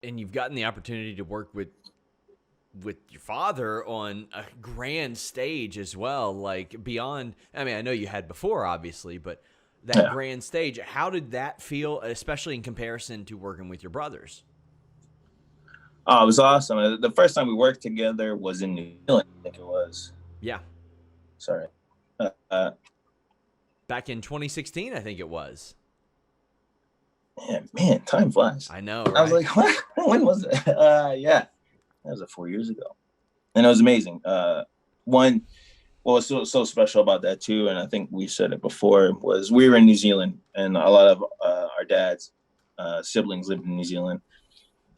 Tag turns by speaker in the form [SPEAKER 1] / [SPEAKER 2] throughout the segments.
[SPEAKER 1] and you've gotten the opportunity to work with your father on a grand stage as well, like beyond, I mean, I know you had before, obviously, but that
[SPEAKER 2] Yeah.
[SPEAKER 1] grand stage, how did that feel, especially in comparison to working with your brothers?
[SPEAKER 2] Oh, it was awesome. The first time we worked together was in New Zealand, I think it was.
[SPEAKER 1] Yeah.
[SPEAKER 2] Sorry.
[SPEAKER 1] Back in 2016, I think it was.
[SPEAKER 2] Man, time flies.
[SPEAKER 1] I know,
[SPEAKER 2] I was
[SPEAKER 1] right?
[SPEAKER 2] like, what? When was it? Yeah, that was 4 years ago, and it was amazing. One, what was so special about that too, and I think we said it before, was we were in New Zealand, and a lot of our dad's siblings lived in New Zealand,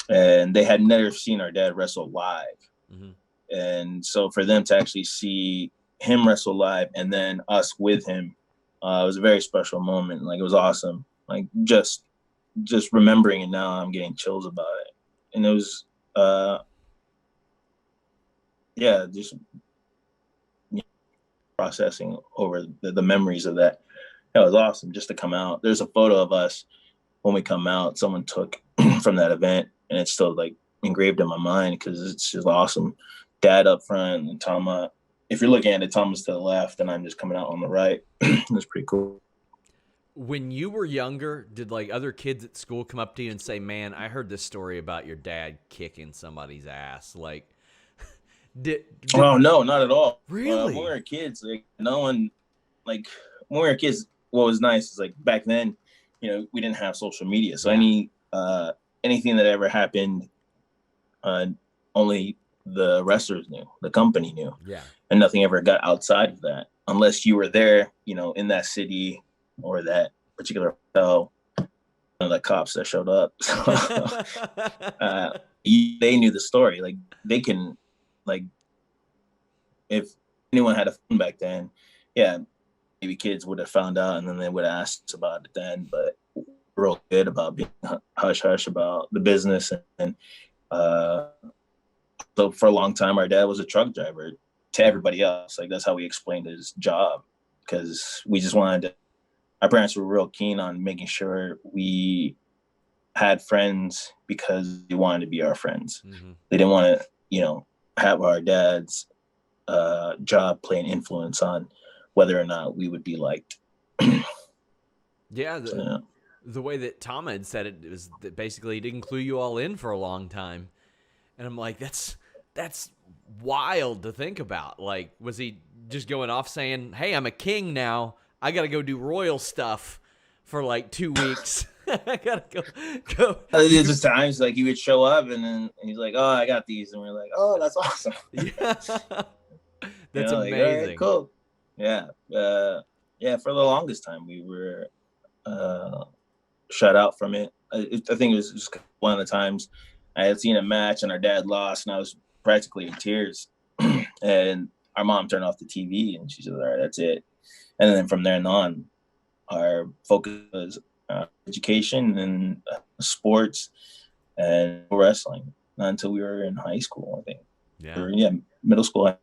[SPEAKER 2] and they had never seen our dad wrestle live,
[SPEAKER 1] Mm-hmm.
[SPEAKER 2] and so for them to actually see him wrestle live and then us with him, it was a very special moment. Like, it was awesome. Like, just remembering it now, I'm getting chills about it. And it was, yeah, just processing over the memories of that. That was awesome just to come out. There's a photo of us when we come out, someone took from that event, and it's still like engraved in my mind because it's just awesome. Dad up front and Tama. If you're looking at it, Tama's to the left, and I'm just coming out on the right. It's pretty cool.
[SPEAKER 1] When you were younger, did like other kids at school come up to you and say, "Man, I heard this story about your dad kicking somebody's ass"? Like, did
[SPEAKER 2] Oh no, not at all. When we
[SPEAKER 1] really?
[SPEAKER 2] were kids, like no one, like when we were kids, what was nice is like back then, we didn't have social media, so
[SPEAKER 1] Yeah,
[SPEAKER 2] anything that ever happened, uh, only the wrestlers knew, the company knew,
[SPEAKER 1] yeah.
[SPEAKER 2] and nothing ever got outside of that unless you were there, in that city or that particular hotel. One of the cops that showed up, so uh, they knew the story. Like, they can, like, if anyone had a phone back then, yeah, maybe kids would have found out and then they would have asked us about it then. But we're real good about being hush hush about the business. And uh, so for a long time, our dad was a truck driver to
[SPEAKER 1] Yeah.
[SPEAKER 2] everybody else. Like, that's how we explained his job, because we just wanted to. Our parents were real keen on making sure we had friends because they wanted to be our friends.
[SPEAKER 1] Mm-hmm.
[SPEAKER 2] They didn't want to, have our dad's job play an influence on whether or not we would be liked.
[SPEAKER 1] Yeah,
[SPEAKER 2] So, yeah.
[SPEAKER 1] the way that Tom had said it was that basically he didn't clue you all in for a long time, and I'm like, that's wild to think about. Like, was he just going off saying, "Hey, I'm a king now. I got to go do royal stuff for like 2 weeks. I gotta
[SPEAKER 2] There's
[SPEAKER 1] go."
[SPEAKER 2] just times like he would show up and then he's like, "Oh, I got these," and we're like, "Oh, that's awesome."
[SPEAKER 1] Yeah, that's
[SPEAKER 2] Like, all right,
[SPEAKER 1] amazing.
[SPEAKER 2] cool. Yeah, yeah. For the longest time, we were uh, shut out from it. I think it was just one of the times I had seen a match and our dad lost, and I was practically in tears. And our mom turned off the TV, and she said, "All right, that's it." And then from there on, our focus was education and sports and wrestling, not until we were in high school, I think.
[SPEAKER 1] Yeah.
[SPEAKER 2] Or, yeah, middle school.